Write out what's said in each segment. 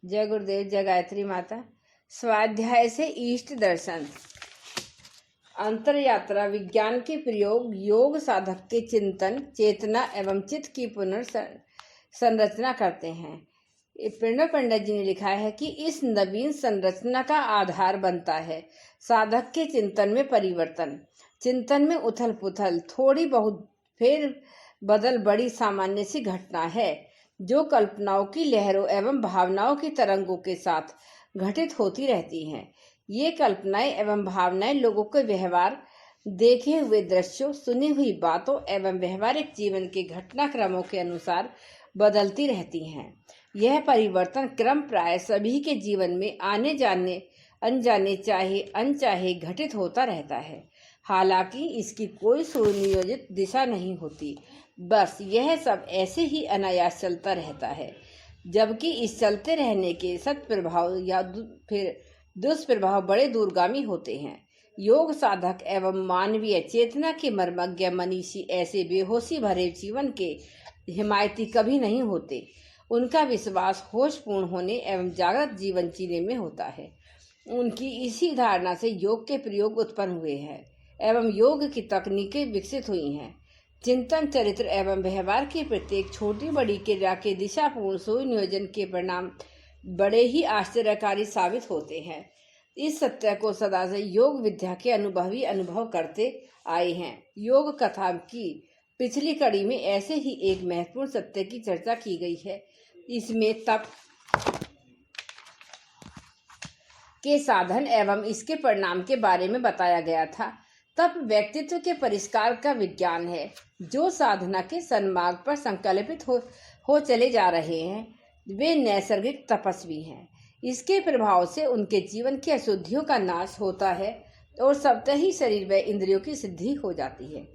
जय गुरुदेव, जय गायत्री माता। स्वाध्याय से इष्ट दर्शन। अंतर यात्रा विज्ञान के प्रयोग योग साधक के चिंतन, चेतना एवं चित्त की पुनर्संरचना करते हैं। प्रणव पंडित जी ने लिखा है कि इस नवीन संरचना का आधार बनता है साधक के चिंतन में परिवर्तन, चिंतन में उथल पुथल, थोड़ी बहुत फेर बदल बड़ी सामान्य सी घटना है जो कल्पनाओं की लहरों एवं भावनाओं की तरंगों के साथ घटित होती रहती हैं। ये कल्पनाएं एवं भावनाएं लोगों के व्यवहार, देखे हुए दृश्यों, सुनी हुई बातों एवं व्यवहारिक जीवन के घटनाक्रमों के अनुसार बदलती रहती हैं। यह परिवर्तन क्रम प्राय सभी के जीवन में आने जाने, अनजाने चाहे अनचाहे घटित होता रहता है। हालांकि इसकी कोई सुनियोजित दिशा नहीं होती, बस यह सब ऐसे ही अनायास चलता रहता है। जबकि इस चलते रहने के सत्प्रभाव या फिर दुष्प्रभाव बड़े दूरगामी होते हैं। योग साधक एवं मानवीय चेतना के मर्मज्ञ मनीषी ऐसे बेहोशी भरे जीवन के हिमायती कभी नहीं होते। उनका विश्वास होशपूर्ण होने एवं जागृत जीवन जीने में होता है। उनकी इसी धारणा से योग के प्रयोग उत्पन्न हुए हैं एवं योग की तकनीकें विकसित हुई हैं। चिंतन, चरित्र एवं व्यवहार की प्रत्येक छोटी बड़ी क्रिया के दिशापूर्ण सुनियोजन के परिणाम बड़े ही आश्चर्यकारी साबित होते हैं। इस सत्य को सदा से योग विद्या के अनुभवी अनुभव करते आए हैं। योग कथा की पिछली कड़ी में ऐसे ही एक महत्वपूर्ण सत्य की चर्चा की गई है। इसमें तप के साधन एवं इसके परिणाम के बारे में बताया गया था। तप व्यक्तित्व के परिष्कार का विज्ञान है। जो साधना के सन्मार्ग पर संकल्पित हो चले जा रहे हैं, वे नैसर्गिक तपस्वी हैं। इसके प्रभाव से उनके जीवन की अशुद्धियों का नाश होता है और स्वतः ही शरीर व इंद्रियों की सिद्धि हो जाती है।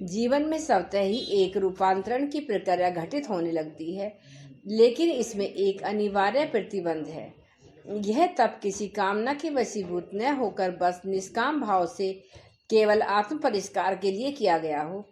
जीवन में स्वतः ही एक रूपांतरण की प्रक्रिया घटित होने लगती है, लेकिन इसमें एक अनिवार्य प्रतिबंध है। यह तप किसी कामना के वशीभूत न होकर बस निष्काम भाव से केवल आत्म परिष्कार के लिए किया गया हो।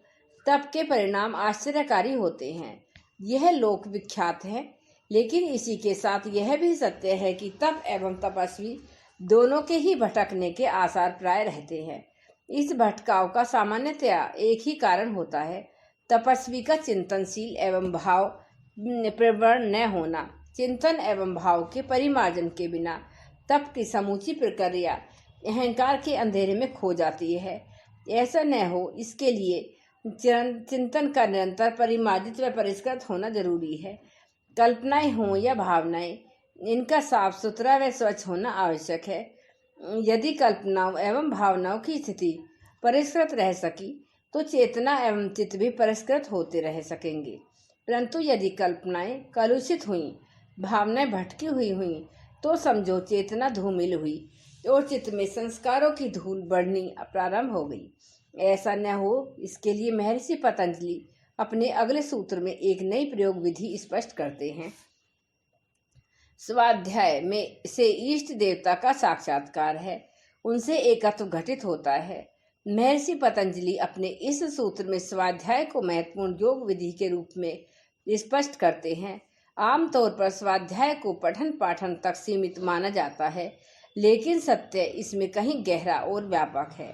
तप के परिणाम आश्चर्यकारी होते हैं। यह लोक विख्यात है, लेकिन इसी के साथ यह भी सत्य है कि तप एवं तपस्वी दोनों के ही भटकने के आसार प्राय रहते हैं। इस भटकाव का सामान्यतया एक ही कारण होता है, तपस्वी का चिंतनशील एवं भाव प्रवण न होना। चिंतन एवं भाव के परिमार्जन के बिना तप की समूची प्रक्रिया अहंकार के अंधेरे में खो जाती है। ऐसा न हो, इसके लिए चिंतन का निरंतर परिमार्जित व परिष्कृत होना जरूरी है। कल्पनाएं हों या भावनाएं, इनका साफ सुथरा व स्वच्छ होना आवश्यक है। यदि कल्पनाओं एवं भावनाओं की स्थिति परिष्कृत रह सकी तो चेतना एवं चित्त भी परिष्कृत होते रह सकेंगे। परंतु यदि कल्पनाएं कलुषित हुई, भावनाएं भटकी हुई तो समझो चेतना धूमिल हुई और चित्त में संस्कारों की धूल बढ़नी प्रारंभ हो गई। ऐसा न हो, इसके लिए महर्षि पतंजलि अपने अगले सूत्र में एक नई प्रयोग विधि स्पष्ट करते हैं। स्वाध्याय में से इष्ट देवता का साक्षात्कार है, उनसे एकत्व घटित होता है। महर्षि पतंजलि अपने इस सूत्र में स्वाध्याय को महत्वपूर्ण योग विधि के रूप में स्पष्ट करते हैं। आमतौर पर स्वाध्याय को पठन पाठन तक सीमित माना जाता है, लेकिन सत्य इसमें कहीं गहरा और व्यापक है।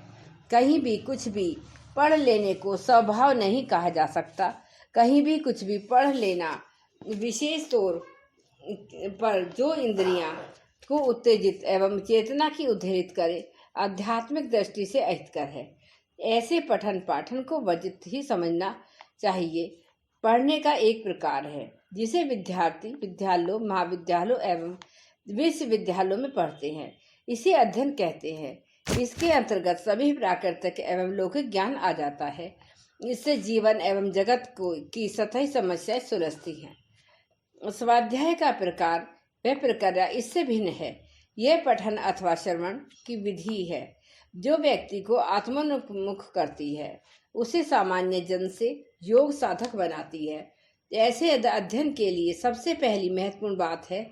कहीं भी कुछ भी पढ़ लेने को स्वभाव नहीं कहा जा सकता। कहीं भी कुछ भी पढ़ लेना विशेष तौर पर जो इंद्रियां को उत्तेजित एवं चेतना की उद्धृत करे, आध्यात्मिक दृष्टि से अहितकर है। ऐसे पठन पाठन को वर्जित ही समझना चाहिए। पढ़ने का एक प्रकार है जिसे विद्यार्थी विद्यालयों, महाविद्यालयों एवं विश्वविद्यालयों में पढ़ते हैं, इसे अध्ययन कहते हैं। इसके अंतर्गत सभी प्राकृतिक एवं लौकिक ज्ञान आ जाता है। इससे जीवन एवं जगत की सतही समस्याएं सुलझती हैं। स्वाध्याय का प्रकार व प्रक्रिया इससे भिन्न है। यह पठन अथवा श्रवण की विधि है जो व्यक्ति को आत्मोन्मुख करती है, उसे सामान्य जन से योग साधक बनाती है। ऐसे अध्ययन के लिए सबसे पहली महत्वपूर्ण बात है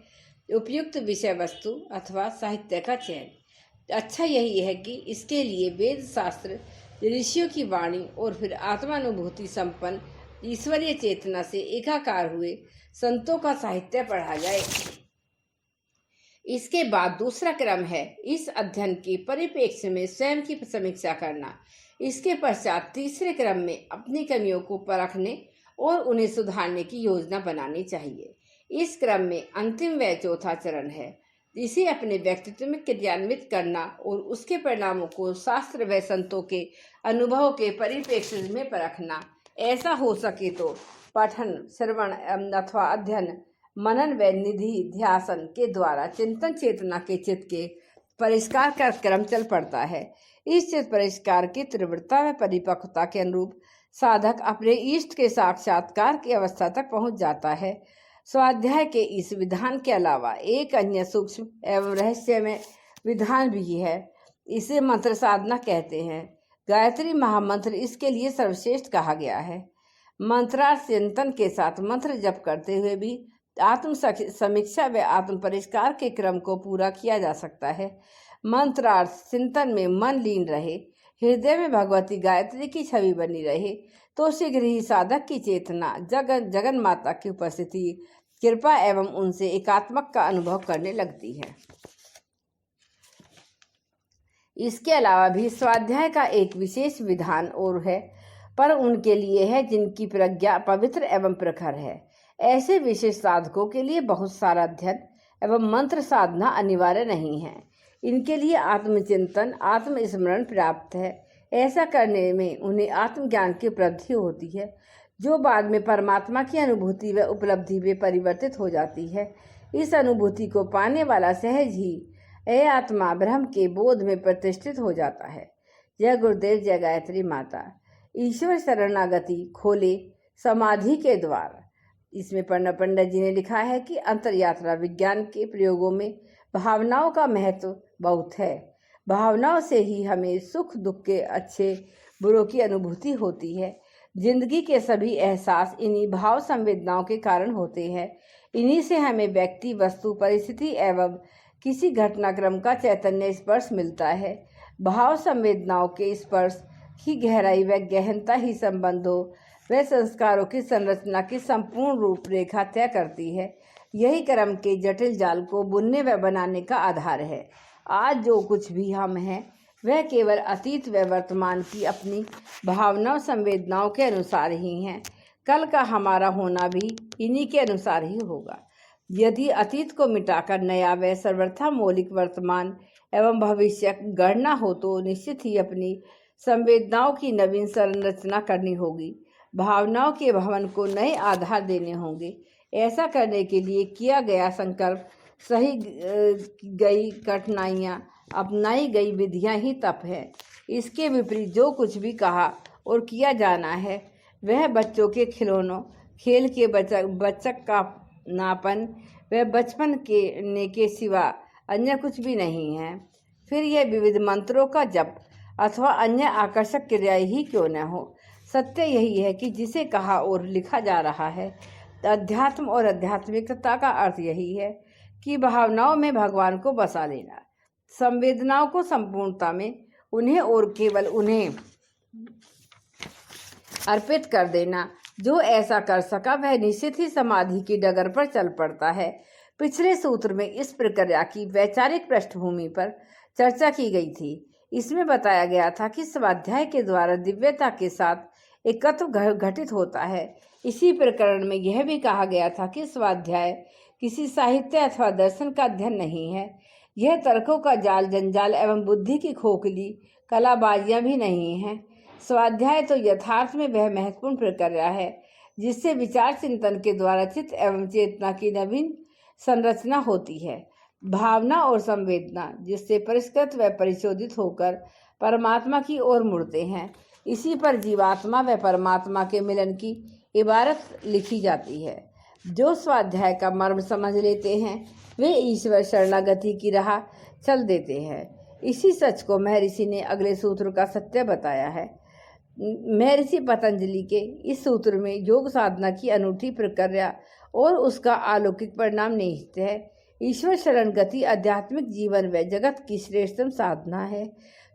उपयुक्त विषय वस्तु अथवा साहित्य का चयन। अच्छा यही है कि इसके लिए वेद शास्त्र, ऋषियों की वाणी और फिर आत्मानुभूति संपन्न ईश्वरीय चेतना से एकाकार हुए संतों का साहित्य पढ़ा जाए। इसके बाद दूसरा क्रम है इस अध्ययन के परिप्रेक्ष्य में स्वयं की समीक्षा करना। इसके पश्चात तीसरे क्रम में अपनी कमियों को परखने और उन्हें सुधारने की योजना बनानी चाहिए। इस क्रम में अंतिम व चौथा चरण है इसे अपने व्यक्तित्व में क्रियान्वित करना और उसके परिणामों को शास्त्र व संतों के अनुभव के परिप्रेक्ष्य में परखना। ऐसा हो सके तो पठन, श्रवण अथवा अध्ययन, मनन व निधि ध्यासन के द्वारा चिंतन चेतना के चित्त के परिष्कार का क्रम चल पड़ता है। इस चित्त परिष्कार की तीव्रता व परिपक्वता के अनुरूप साधक अपने इष्ट के साक्षात्कार की अवस्था तक पहुंच जाता है। स्वाध्याय के इस विधान के अलावा एक अन्य सूक्ष्म एवं रहस्यमय विधान भी है। इसे मंत्र साधना कहते हैं। गायत्री महामंत्र इसके लिए सर्वश्रेष्ठ कहा गया है। मंत्रार्थ चिंतन के साथ मंत्र जप करते हुए भी आत्म समीक्षा व आत्म परिष्कार के क्रम को पूरा किया जा सकता है। मंत्रार्थ चिंतन में मन लीन रहे, हृदय में भगवती गायत्री की छवि बनी रहे तो शीघ्र ही साधक की चेतना जगन माता की उपस्थिति, कृपा एवं उनसे एकात्मक का अनुभव करने लगती है। इसके अलावा भी स्वाध्याय का एक विशेष विधान और है, पर उनके लिए है जिनकी प्रज्ञा पवित्र एवं प्रखर है। ऐसे विशेष साधकों के लिए बहुत सारा अध्ययन एवं मंत्र साधना अनिवार्य नहीं है। इनके लिए आत्मचिंतन, आत्मस्मरण पर्याप्त है। ऐसा करने में उन्हें आत्मज्ञान की उपलब्धि होती है, जो बाद में परमात्मा की अनुभूति व उपलब्धि में परिवर्तित हो जाती है। इस अनुभूति को पाने वाला सहज ही ए आत्मा ब्रह्म के बोध में प्रतिष्ठित हो जाता है। जय गुरुदेव, जय गायत्री माता। ईश्वर शरणागति खोले समाधि के द्वार। इसमें पंडित जी ने लिखा है कि अंतरयात्रा विज्ञान के प्रयोगों में भावनाओं का महत्व बहुत है। भावनाओं से ही हमें सुख दुख के अच्छे बुरों की अनुभूति होती है। जिंदगी के सभी एहसास इन्हीं भाव संवेदनाओं के कारण होते हैं। इन्हीं से हमें व्यक्ति, वस्तु, परिस्थिति एवं किसी घटनाक्रम का चैतन्य स्पर्श मिलता है। भाव संवेदनाओं के स्पर्श की गहराई व गहनता ही संबंधों व संस्कारों की संरचना की संपूर्ण रूपरेखा तय करती है। यही कर्म के जटिल जाल को बुनने व बनाने का आधार है। आज जो कुछ भी हम हैं वह केवल अतीत व वर्तमान की अपनी भावनाओं संवेदनाओं के अनुसार ही हैं। कल का हमारा होना भी इन्हीं के अनुसार ही होगा। यदि अतीत को मिटाकर नया व सर्वथा मौलिक वर्तमान एवं भविष्य गढ़ना हो तो निश्चित ही अपनी संवेदनाओं की नवीन संरचना करनी होगी। भावनाओं के भवन को नए आधार देने होंगे। ऐसा करने के लिए किया गया संकल्प, सही गई कठिनाइयाँ, अपनाई गई विधियाँ ही तप है। इसके विपरीत जो कुछ भी कहा और किया जाना है वह बच्चों के खिलौनों, खेल के बच्चक का नापन व बचपन के सिवा अन्य कुछ भी नहीं है। फिर यह विविध मंत्रों का जप अथवा अन्य आकर्षक क्रियाएं ही क्यों न हो, सत्य यही है कि जिसे कहा और लिखा जा रहा है। अध्यात्म और आध्यात्मिकता का अर्थ यही है कि भावनाओं में भगवान को बसा लेना, संवेदनाओं को संपूर्णता में उन्हें और केवल उन्हें अर्पित कर देना। जो ऐसा कर सका वह निश्चित ही समाधि की डगर पर चल पड़ता है। पिछले सूत्र में इस प्रक्रिया की वैचारिक पृष्ठभूमि पर चर्चा की गई थी। इसमें बताया गया था कि स्वाध्याय के द्वारा दिव्यता के साथ एकत्व घटित होता है। इसी प्रकरण में यह भी कहा गया था कि स्वाध्याय किसी साहित्य अथवा दर्शन का अध्ययन नहीं है। यह तर्कों का जाल जंजाल एवं बुद्धि की खोखली कलाबाजियां भी नहीं है। स्वाध्याय तो यथार्थ में वह महत्वपूर्ण प्रक्रिया है जिससे विचार चिंतन के द्वारा चित्त एवं चेतना की नवीन संरचना होती है। भावना और संवेदना जिससे परिष्कृत व परिशोधित होकर परमात्मा की ओर मुड़ते हैं। इसी पर जीवात्मा व परमात्मा के मिलन की इबारत लिखी जाती है। जो स्वाध्याय का मर्म समझ लेते हैं वे ईश्वर शरणागति की राह चल देते हैं। इसी सच को महर्षि ने अगले सूत्र का सत्य बताया है। महर्षि पतंजलि के इस सूत्र में योग साधना की अनूठी प्रक्रिया और उसका अलौकिक परिणाम निहित है। ईश्वर शरण गति आध्यात्मिक जीवन व जगत की श्रेष्ठतम साधना है।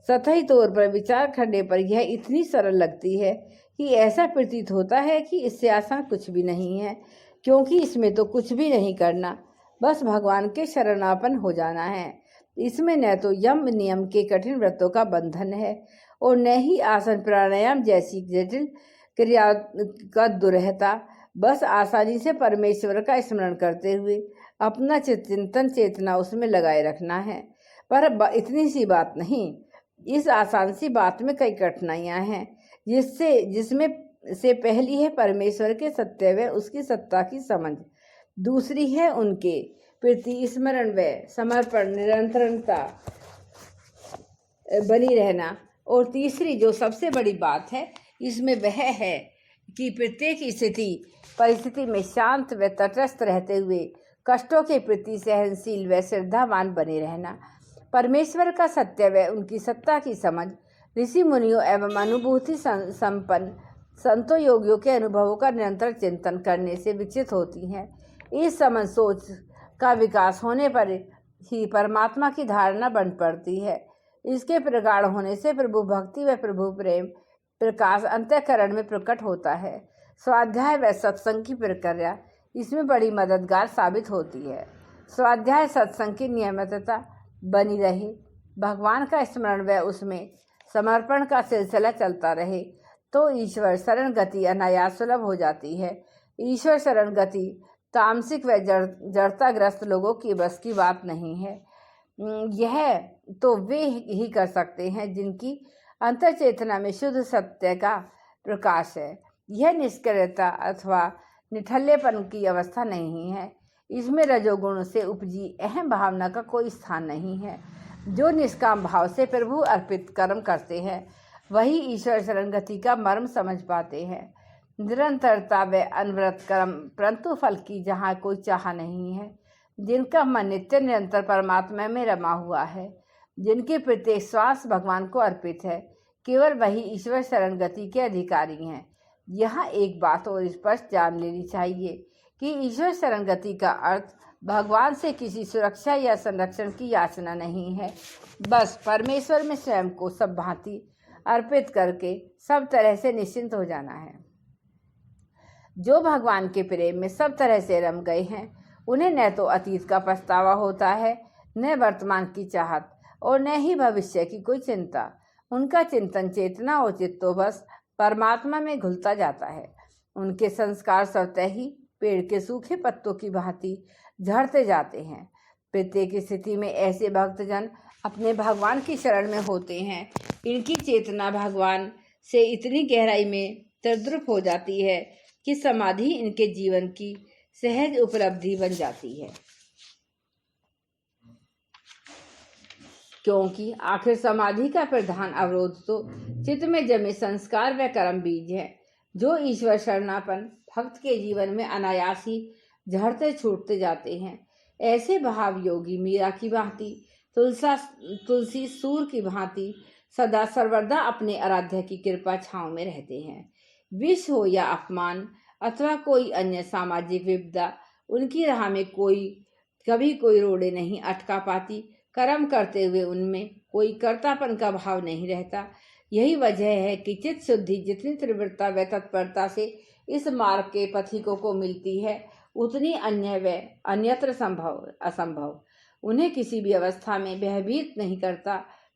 सतही तौर पर विचार करने पर यह इतनी सरल लगती है कि ऐसा प्रतीत होता है कि इससे आसान कुछ भी नहीं है, क्योंकि इसमें तो कुछ भी नहीं करना, बस भगवान के शरणापन्न हो जाना है। इसमें न तो यम नियम के कठिन व्रतों का बंधन है और न ही आसन प्राणायाम जैसी जटिल क्रिया का दुरहता। बस आसानी से परमेश्वर का स्मरण करते हुए अपना चिंतन चेतना उसमें लगाए रखना है। पर इतनी सी बात नहीं, इस आसान सी बात में कई कठिनाइयां हैं, जिसमें से पहली है परमेश्वर के सत्य व उसकी सत्ता की समझ। दूसरी है उनके प्रति स्मरण व समर्पण निरंतरता बनी रहना। और तीसरी जो सबसे बड़ी बात है इसमें वह है कि प्रत्येक स्थिति परिस्थिति में शांत व तटस्थ रहते हुए कष्टों के प्रति सहनशील व श्रद्धावान बने रहना। परमेश्वर का सत्य व उनकी सत्ता की समझ ऋषि मुनियों एवं अनुभूति संपन्न संतों योगियों के अनुभवों का निरंतर चिंतन करने से विकसित होती हैं। इस समझ सोच का विकास होने पर ही परमात्मा की धारणा बन पड़ती है। इसके प्रगाढ़ होने से प्रभु भक्ति व प्रभु प्रेम प्रकाश अंतःकरण में प्रकट होता है। स्वाध्याय व सत्संग की प्रक्रिया इसमें बड़ी मददगार साबित होती है। स्वाध्याय सत्संग की नियमितता बनी रहे, भगवान का स्मरण व उसमें समर्पण का सिलसिला चलता रहे तो ईश्वर शरण गति अनायास सुलभ हो जाती है। ईश्वर शरण गति तामसिक व जड़ताग्रस्त लोगों की बस की बात नहीं है। यह तो वे ही कर सकते हैं जिनकी अंतर्चेतना में शुद्ध सत्य का प्रकाश है। यह निष्क्रियता अथवा निठल्लेपन की अवस्था नहीं है। इसमें रजोगुण से उपजी अहम भावना का कोई स्थान नहीं है। जो निष्काम भाव से प्रभु अर्पित कर्म करते हैं वही ईश्वर शरण गति का मर्म समझ पाते हैं। निरंतरता व अनवरत कर्म परंतु फल की जहाँ कोई चाह नहीं है। जिनका मन नित्य निरंतर परमात्मा में रमा हुआ है, जिनके प्रत्येक श्वास भगवान को अर्पित है, केवल वही ईश्वर शरण गति के अधिकारी हैं। यहाँ एक बात और स्पष्ट जान लेनी चाहिए कि ईश्वर शरण गति का अर्थ भगवान से किसी सुरक्षा या संरक्षण की याचना नहीं है। बस परमेश्वर में स्वयं को सब भांति अर्पित करके सब तरह से निश्चिंत हो जाना है। जो भगवान के प्रेम में सब तरह से रम गए हैं उन्हें न तो अतीत का पछतावा होता है, न वर्तमान की चाहत और न ही भविष्य की कोई चिंता। उनका चिंतन चेतना और चित्तो बस परमात्मा में घुलता जाता है। उनके संस्कार स्वतः ही पेड़ के सूखे पत्तों की भांति झड़ते जाते हैं। प्रत्येक स्थिति में ऐसे भक्तजन अपने भगवान की शरण में होते हैं। इनकी चेतना भगवान से इतनी गहराई में तद्रुप हो जाती है कि समाधि इनके जीवन की सहज उपलब्धि बन जाती है। क्योंकि आखिर समाधि का प्रधान अवरोध तो चित्त में जमे संस्कार व कर्म बीज है, जो ईश्वर शरणापन भक्त के जीवन में अनायास ही झड़ते छूटते जाते हैं। ऐसे भाव योगी मीरा की भांति, तुलसी सूर की भांति सदा सर्वदा अपने आराध्य की कृपा छांव में रहते हैं। विष हो या अपमान अथवा कोई अन्य सामाजिक विपदा उनकी राह में कभी कोई रोड़े नहीं अटका पाती। कर्म करते हुए उनमें कोई कर्तापन का भाव नहीं रहता। यही वजह है कि चित्त शुद्धि जितनी तीव्रता व तत्परता से इस मार्ग के पथिकों को मिलती है, उतनी अन्य व अन्यत्र असंभव उन्हें किसी भी अवस्था में भयभीत नहीं करता।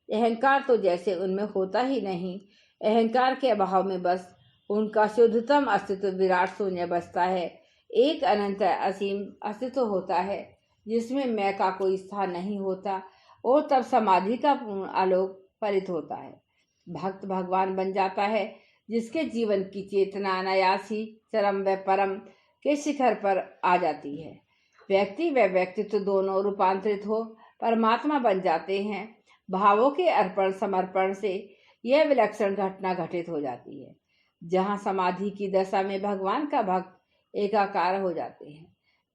अहंकार तो जैसे उनमें होता ही नहीं। अहंकार के अभाव में बस उनका शुद्धतम अस्तित्व विराट शून्य बसता है। एक अनंत असीम अस्तित्व होता है जिसमें मैं का कोई स्थान नहीं होता और तब समाधि का पूर्ण आलोक परित होता है। भक्त भगवान बन जाता है जिसके जीवन की चेतना अनायास ही चरम व परम के शिखर पर आ जाती है। व्यक्ति व व्यक्तित्व दोनों रूपांतरित हो परमात्मा बन जाते हैं। भावों के अर्पण समर्पण से यह विलक्षण घटना घटित हो जाती है, जहाँ समाधि की दशा में भगवान का भक्त एकाकार हो जाते हैं।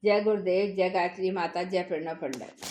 जय गुरुदेव, जय गायत्री माता, जय प्रणव पंडित।